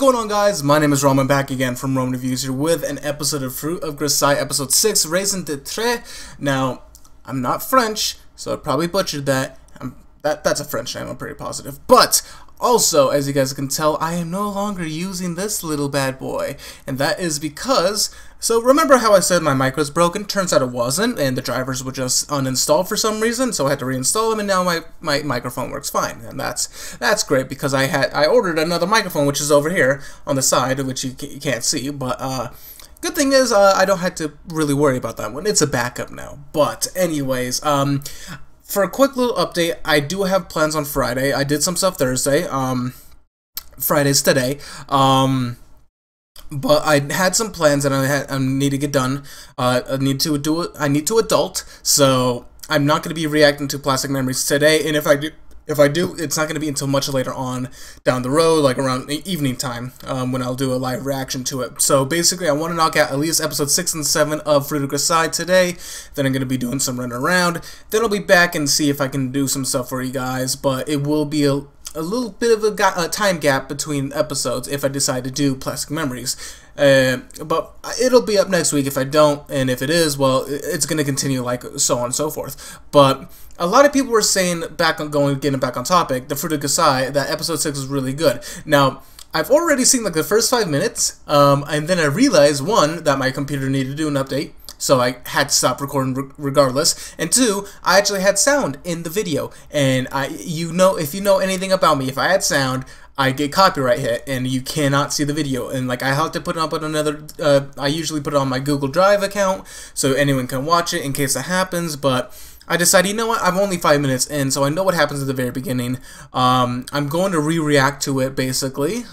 going on, guys? My name is Ramen, back again from Ramen Reviews here with an episode of Fruit of Grisaia, episode 6, Raisins de Tre. Now, I'm not French, so I probably butchered that. That's a French name, I'm pretty positive. But also, as you guys can tell, I am no longer using this little bad boy. And that is because, so remember how I said my mic was broken? Turns out it wasn't, and the drivers were just uninstalled for some reason, so I had to reinstall them, and now my microphone works fine. And that's great, because I ordered another microphone, which is over here on the side, which you can't see, but good thing is I don't have to really worry about that one. It's a backup now. But anyways, for a quick little update, I do have plans on Friday. I did some stuff Thursday. Friday's today. But I had some plans that I need to get done. I need to adult. So I'm not going to be reacting to Plastic Memories today. And if I do, it's not going to be until much later on down the road, like around evening time, when I'll do a live reaction to it. So basically, I want to knock out at least episode 6 and 7 of Fruit of Grisaia today. Then I'm going to be doing some running around. Then I'll be back and see if I can do some stuff for you guys. But it will be a little bit of a time gap between episodes if I decide to do Plastic Memories. But it'll be up next week if I don't, and if it is, well, it's going to continue like so on and so forth. But a lot of people were saying, getting back on topic, the Fruit of Grisaia, that episode 6 is really good. Now, I've already seen like the first 5 minutes, and then I realized, one, that my computer needed to do an update, so I had to stop recording regardless. And two, I actually had sound in the video. And if you know anything about me, if I had sound, I get copyright hit, and you cannot see the video. And like I have to put it up on another. I usually put it on my Google Drive account, so anyone can watch it in case that happens. But I decided, you know what? I'm only 5 minutes in, so I know what happens at the very beginning. I'm going to react to it basically.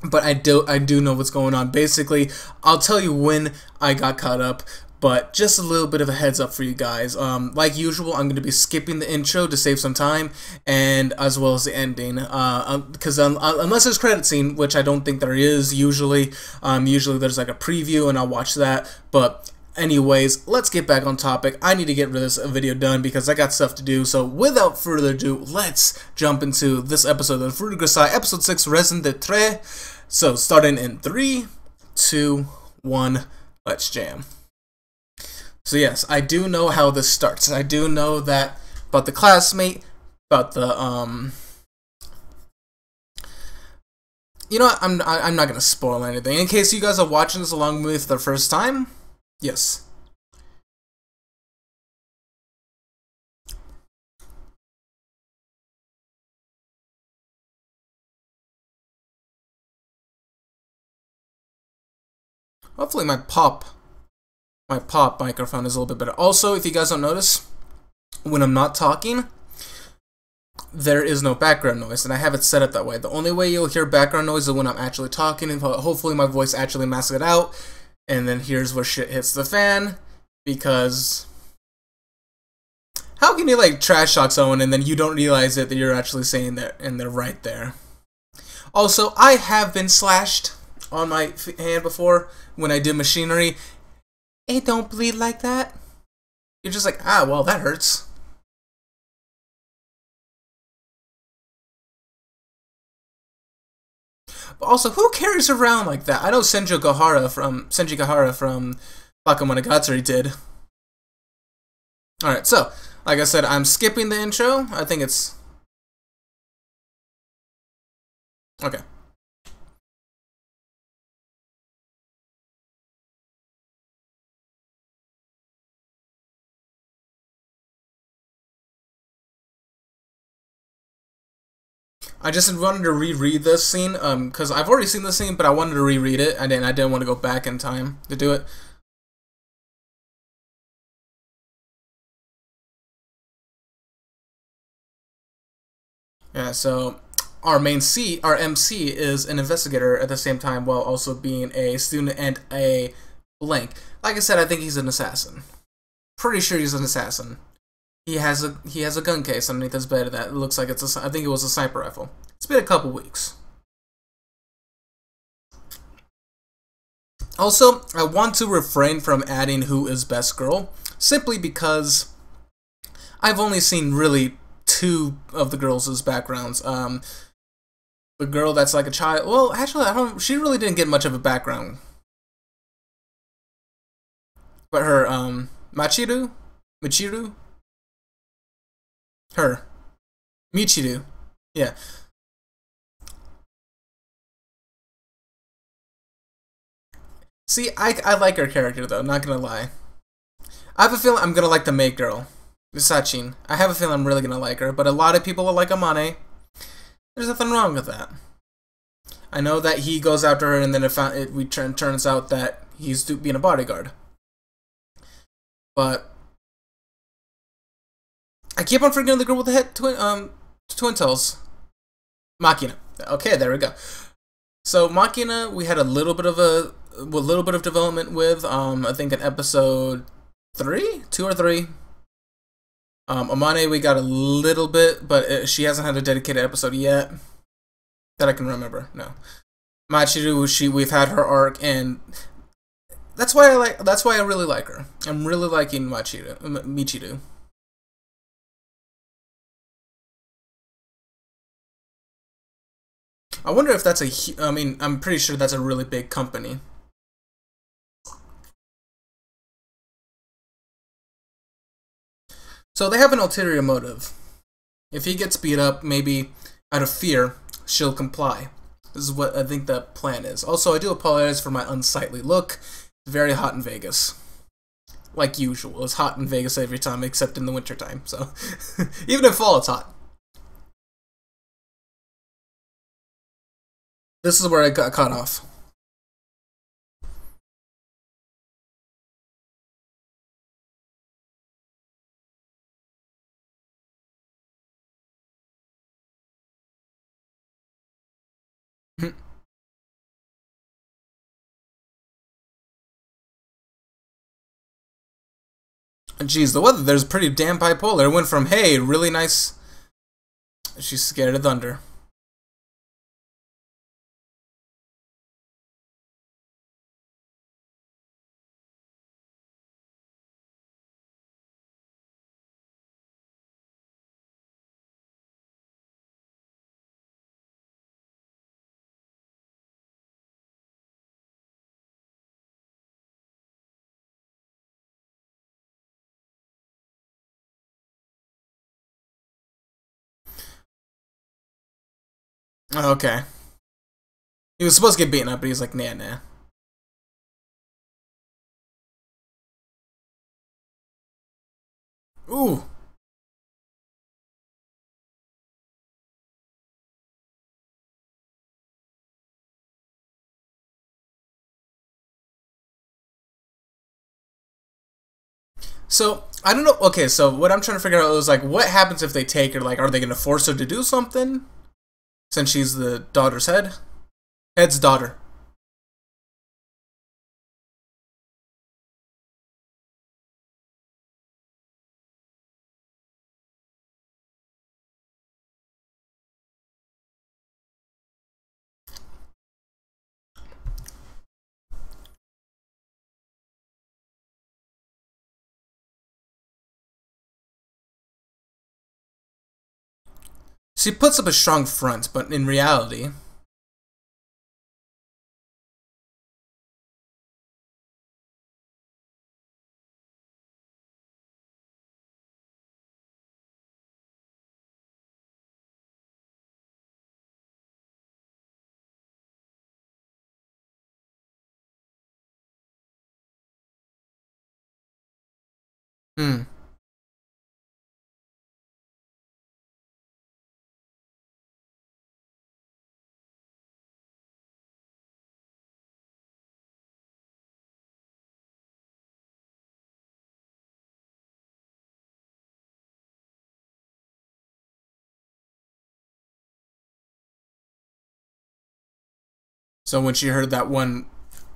But I do know what's going on. Basically, I'll tell you when I got caught up, but just a little bit of a heads up for you guys. Like usual, I'm going to be skipping the intro to save some time, and as well as the ending. Because unless there's credit scene, which I don't think there is usually. Usually there's like a preview, and I'll watch that. But anyways, let's get back on topic. I need to get this video done because I got stuff to do. So without further ado, let's jump into this episode of Fruit of Grisaia, episode 6, Raisins de Tre. So starting in 3, 2, 1, let's jam. So yes, I do know how this starts. I do know that about the classmate, about the you know what, I'm not gonna spoil anything. In case you guys are watching this along with me for the first time, yes. Hopefully my pop microphone is a little bit better. Also, if you guys don't notice, when I'm not talking, there is no background noise, and I have it set up that way. The only way you'll hear background noise is when I'm actually talking, and hopefully my voice actually masks it out. And then here's where shit hits the fan, because how can you like trash talk someone and then you don't realize it that you're actually saying that, and they're right there. Also, I have been slashed on my hand before when I did machinery. It don't bleed like that. You're just like, ah, well, that hurts. But also, who carries around like that? I know Senji Gahara from Bakemonogatari did. Alright, so, like I said, I'm skipping the intro. I think it's okay. I just wanted to reread this scene, because I've already seen this scene, but I wanted to reread it, and I didn't want to go back in time to do it. Yeah, so our MC is an investigator at the same time, while also being a student and a blank. Like I said, I think he's an assassin. Pretty sure he's an assassin. He has a gun case underneath his bed that looks like it's I think it was a sniper rifle. It's been a couple weeks. Also, I want to refrain from adding who is best girl, simply because I've only seen really two of the girls' backgrounds. The girl that's like a child. Well, actually, I don't. She really didn't get much of a background. But her, Michiru, her, Michiru, yeah. See, I like her character though. Not gonna lie. I have a feeling I'm gonna like the maid girl, Sachin. I have a feeling I'm really gonna like her. But a lot of people will like Amane. There's nothing wrong with that. I know that he goes after her, and then turns out that he's being a bodyguard. But I keep on forgetting the girl with the twin tails. Machina. Okay, there we go. So Machina, we had a little bit of development with. I think in episode 2 or 3. Amane, we got a little bit, but she hasn't had a dedicated episode yet that I can remember. No, Machiru, we've had her arc, and that's why I really like her. I'm really liking Michiru. I wonder if that's I mean, I'm pretty sure that's a really big company. So they have an ulterior motive. If he gets beat up, maybe out of fear, she'll comply. This is what I think the plan is. Also, I do apologize for my unsightly look. It's very hot in Vegas. Like usual. It's hot in Vegas every time except in the wintertime. So, even in fall, it's hot. This is where I got cut off. Jeez, the weather there's pretty damn bipolar. It went from, hey, really nice. She's scared of thunder. Okay. He was supposed to get beaten up, but he's like, nah, nah. Ooh. So, I don't know. Okay, so what I'm trying to figure out is, like, what happens if they take her? Like, are they going to force her to do something? Since she's the daughter's head? Head's daughter. She puts up a strong front, but in reality... Hmm. So when she heard that one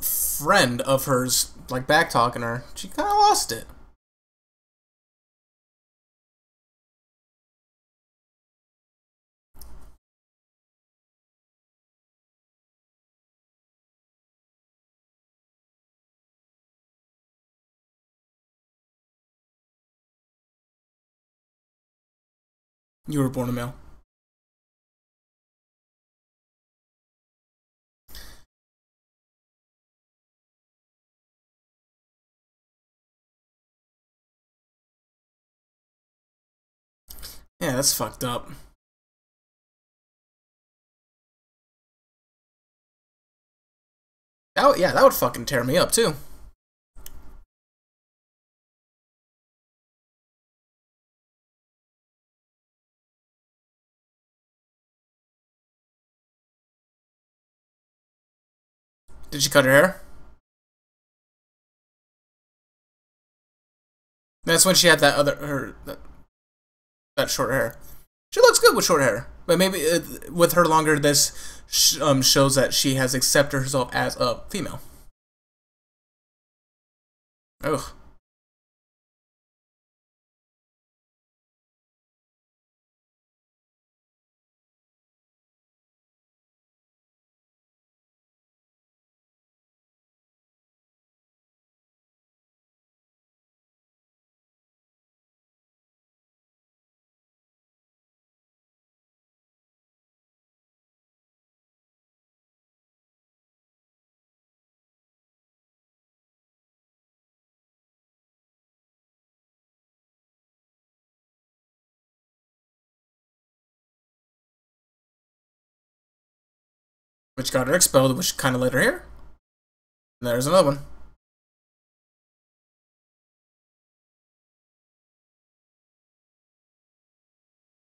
friend of hers, like, back-talking her, she kind of lost it. You were born a male. Yeah, that's fucked up. Yeah, that would fucking tear me up too. Did she cut her hair? That's when she had that that short hair. She looks good with short hair, but maybe with her longer, this shows that she has accepted herself as a female. Ugh. Which got her expelled, which kind of let her here. And there's another one.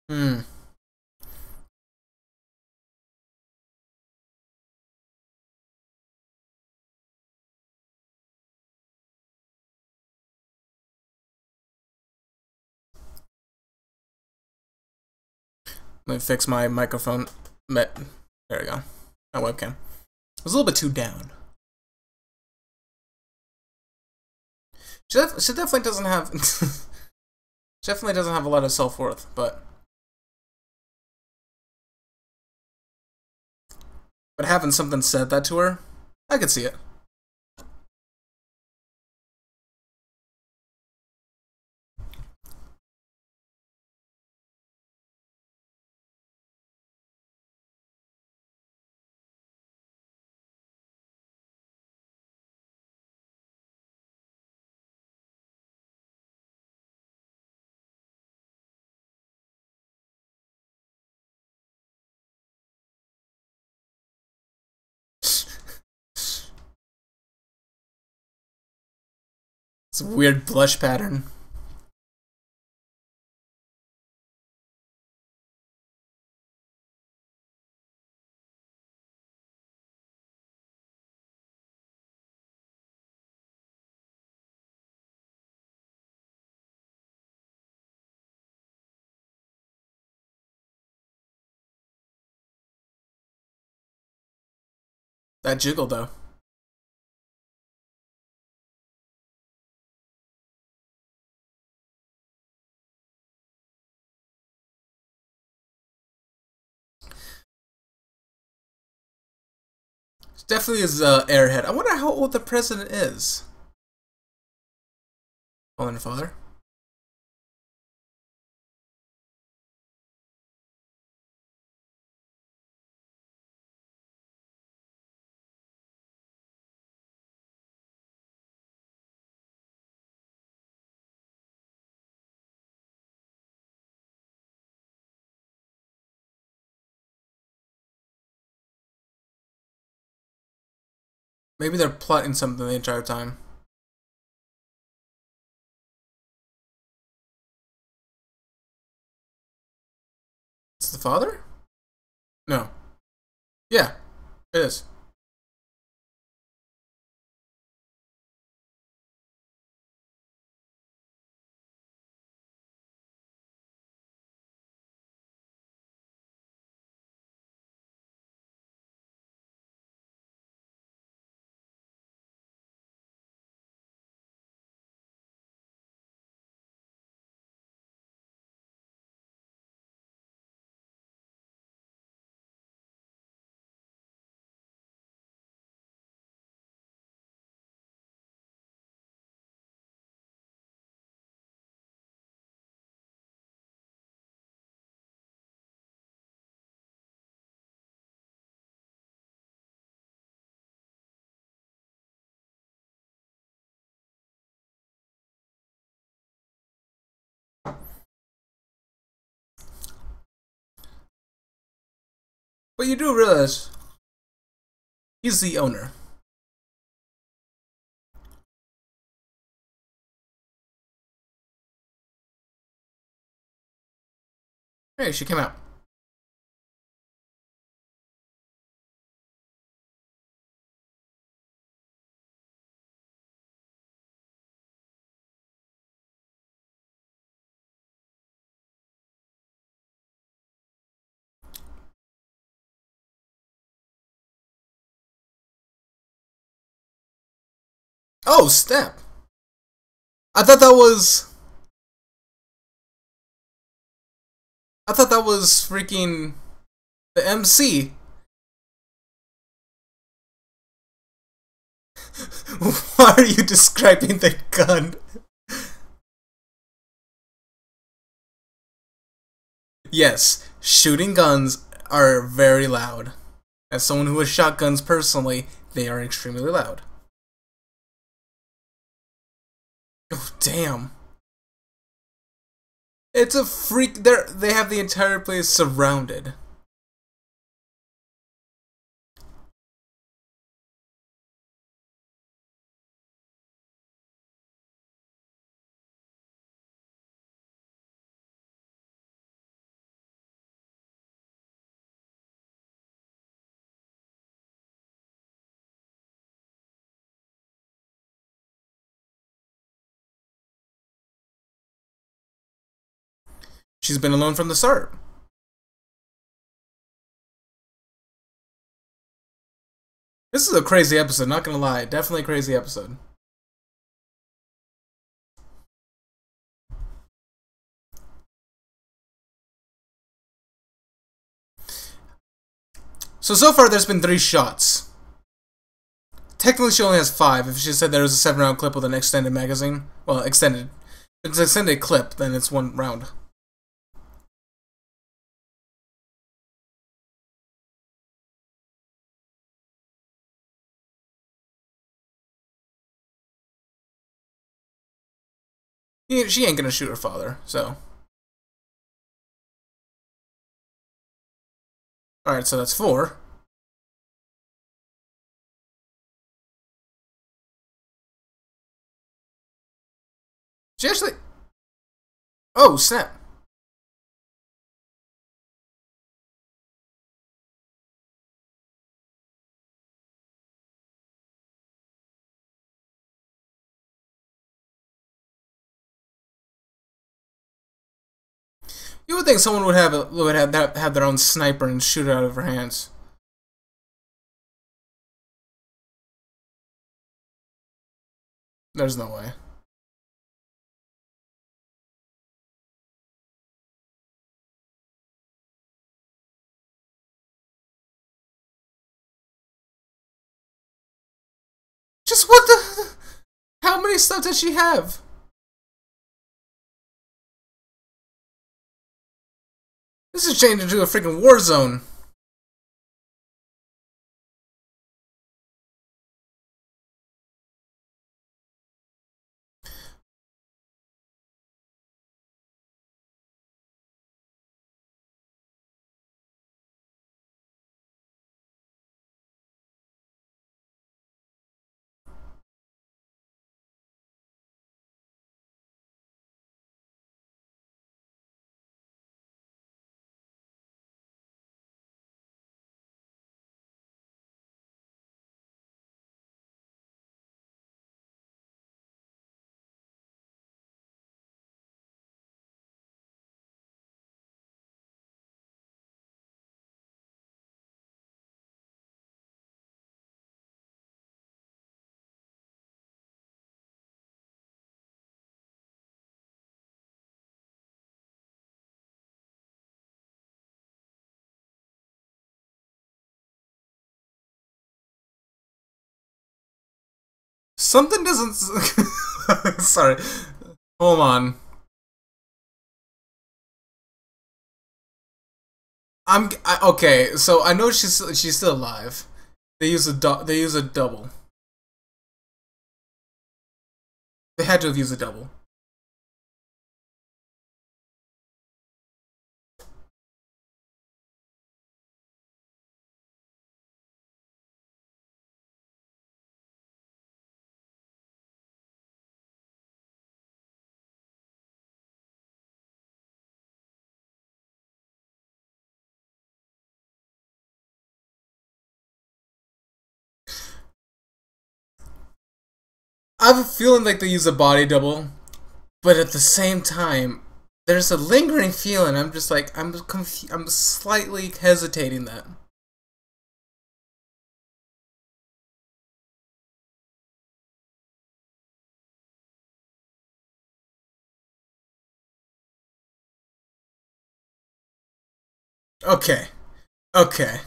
Hmm. Let me fix my microphone. There we go. My webcam. It was a little bit too down. She definitely doesn't have. She definitely doesn't have a lot of self worth, but having something said that to her, I could see it. It's a weird blush pattern. That jiggle though. It definitely is airhead. I wonder how old the president is. Mother and father. Maybe they're plotting something the entire time. It's the father? No. Yeah, it is. But you do realize he's the owner. Hey, she came out. Oh, snap. I thought that was... I thought that was freaking the MC. Why are you describing the gun? Yes, shooting guns are very loud. As someone who has shot guns personally, they are extremely loud. Oh, damn. It's a freak. They have the entire place surrounded. She's been alone from the start. This is a crazy episode, not gonna lie. Definitely a crazy episode. So far there's been 3 shots. Technically she only has 5. If she said there was a 7-round clip with an extended magazine. Well, extended. If it's an extended clip, then it's 1 round. She ain't gonna shoot her father, so. Alright, so that's 4. She actually... Oh, snap. You would think someone would have their own sniper and shoot it out of her hands. There's no way. Just what the... How many stuff does she have? This is changing into a freaking war zone. Something doesn't... Sorry. Hold on. Okay, so I know she's still alive. They use a double. They had to have used a double. I have a feeling like they use a body double, but at the same time, there's a lingering feeling. I'm just like, I'm slightly hesitating that. Okay. Okay.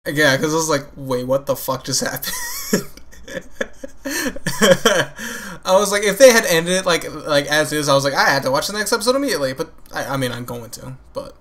Yeah, because I was like, wait, what the fuck just happened? I was like, if they had ended it like as is, I was like, I had to watch the next episode immediately. But I mean, I'm going to. But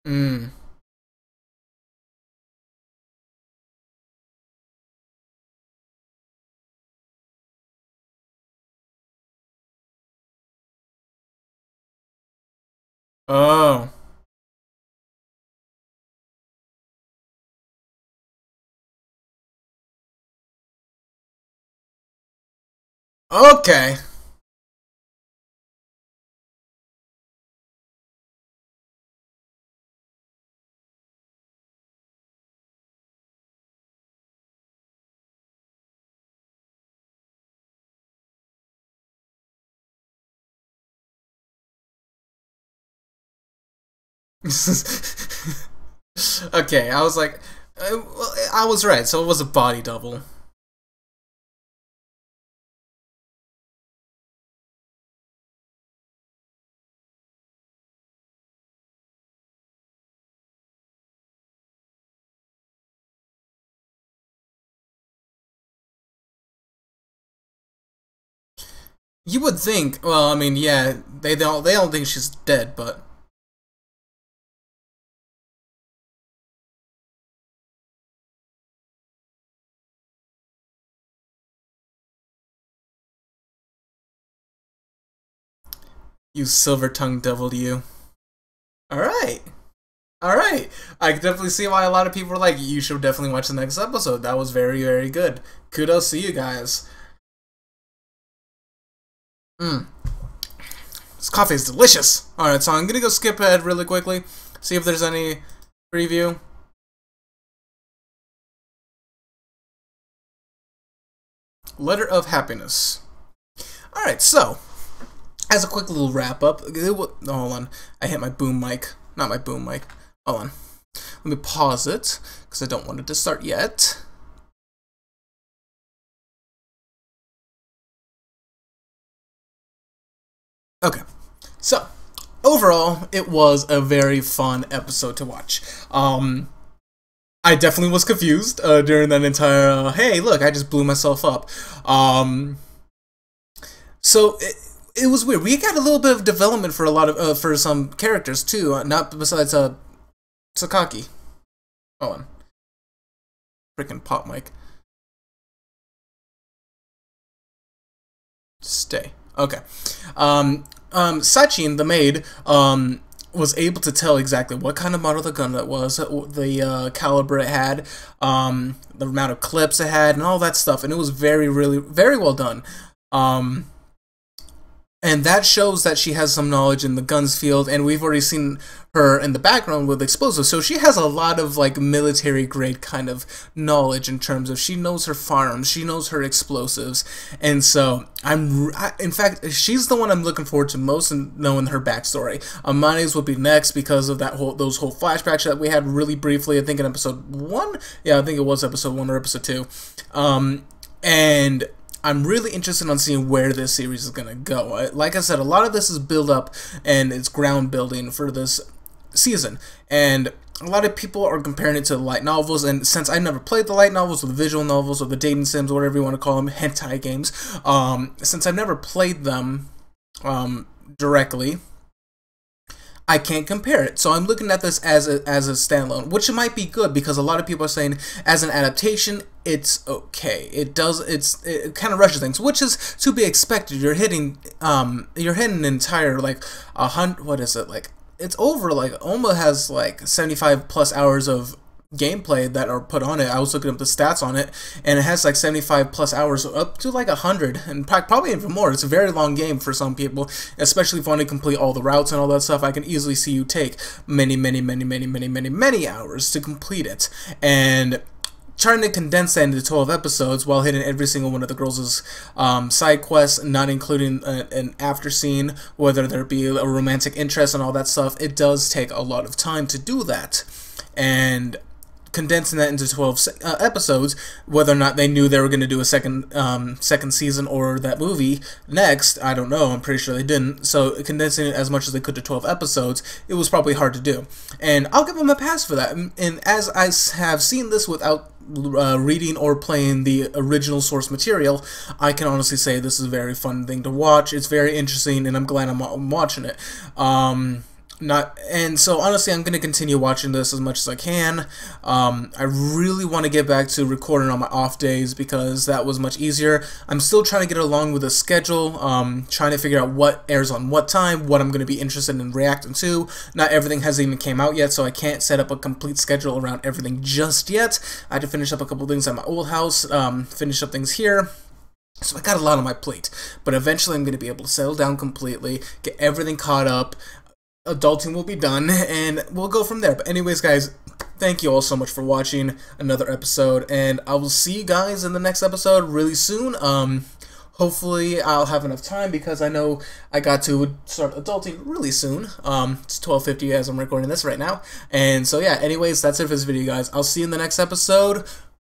mm. Oh, okay, okay. I was like, well, I was right. So it was a body double. You would think. Well, I mean, yeah, they don't think she's dead, but you silver tongued devil, you. All right. All right. I can definitely see why a lot of people were like, you should definitely watch the next episode. That was very, very good. Kudos to you guys. Mm. This coffee is delicious. All right, so I'm gonna go skip ahead really quickly, see if there's any preview. Letter of Happiness. All right, so as a quick little wrap up, hold on, I hit my boom mic, not my boom mic. Hold on, let me pause it because I don't want it to start yet. Okay, so overall, it was a very fun episode to watch. I definitely was confused during that entire. Hey, look, I just blew myself up. So it was weird. We got a little bit of development for a lot of for some characters too. Not besides Sakaki. Hold on, freaking pop mic. Stay. Okay. Sachin, the maid, was able to tell exactly what kind of model the gun that was, the caliber it had, the amount of clips it had, and all that stuff. And it was really, very well done. And that shows that she has some knowledge in the guns field, and we've already seen her in the background with explosives, so she has a lot of like military grade kind of knowledge in terms of she knows her firearms, she knows her explosives, and so in fact, she's the one I'm looking forward to most in knowing her backstory. Amane's will be next because of those whole flashbacks that we had really briefly, I think in episode 1, yeah, I think it was episode 1 or episode 2, and I'm really interested on seeing where this series is going to go. Like I said, a lot of this is build up and it's ground building for this season. And a lot of people are comparing it to the light novels, and since I never played the light novels or the visual novels or the dating sims, or whatever you want to call them, hentai games, since I've never played them directly, I can't compare it. So I'm looking at this as a standalone, which might be good because a lot of people are saying as an adaptation, it's okay. It kind of rushes things, which is to be expected. You're hitting an entire like what is it, like it's over, like almost has like 75 plus hours of gameplay that are put on it. I was looking up the stats on it, and it has like 75 plus hours, up to like 100, and probably even more. It's a very long game for some people, especially if you want to complete all the routes and all that stuff. I can easily see you take many hours to complete it, and trying to condense that into 12 episodes while hitting every single one of the girls' side quests, not including an after scene, whether there be a romantic interest and all that stuff, it does take a lot of time to do that. And condensing that into 12 episodes, whether or not they knew they were going to do a second season or that movie next, I don't know. I'm pretty sure they didn't. So condensing it as much as they could to 12 episodes, it was probably hard to do. And I'll give them a pass for that. And as I have seen this without reading or playing the original source material, I can honestly say this is a very fun thing to watch. It's very interesting, and I'm glad I'm watching it. So honestly, I'm going to continue watching this as much as I can. I really want to get back to recording on my off days because that was much easier. I'm still trying to get along with the schedule, trying to figure out what airs on what time, what I'm going to be interested in reacting to. Not everything has even came out yet, so I can't set up a complete schedule around everything just yet. I had to finish up a couple things at my old house, finish up things here. So I got a lot on my plate, but eventually I'm going to be able to settle down completely, get everything caught up. Adulting will be done, and we'll go from there. But anyways, guys, thank you all so much for watching another episode, and I will see you guys in the next episode really soon. Hopefully I'll have enough time because I know I got to start adulting really soon. It's 12:50 as I'm recording this right now. And so yeah, anyways, that's it for this video, guys. I'll see you in the next episode.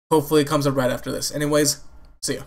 Hopefully it comes up right after this. Anyways, see ya.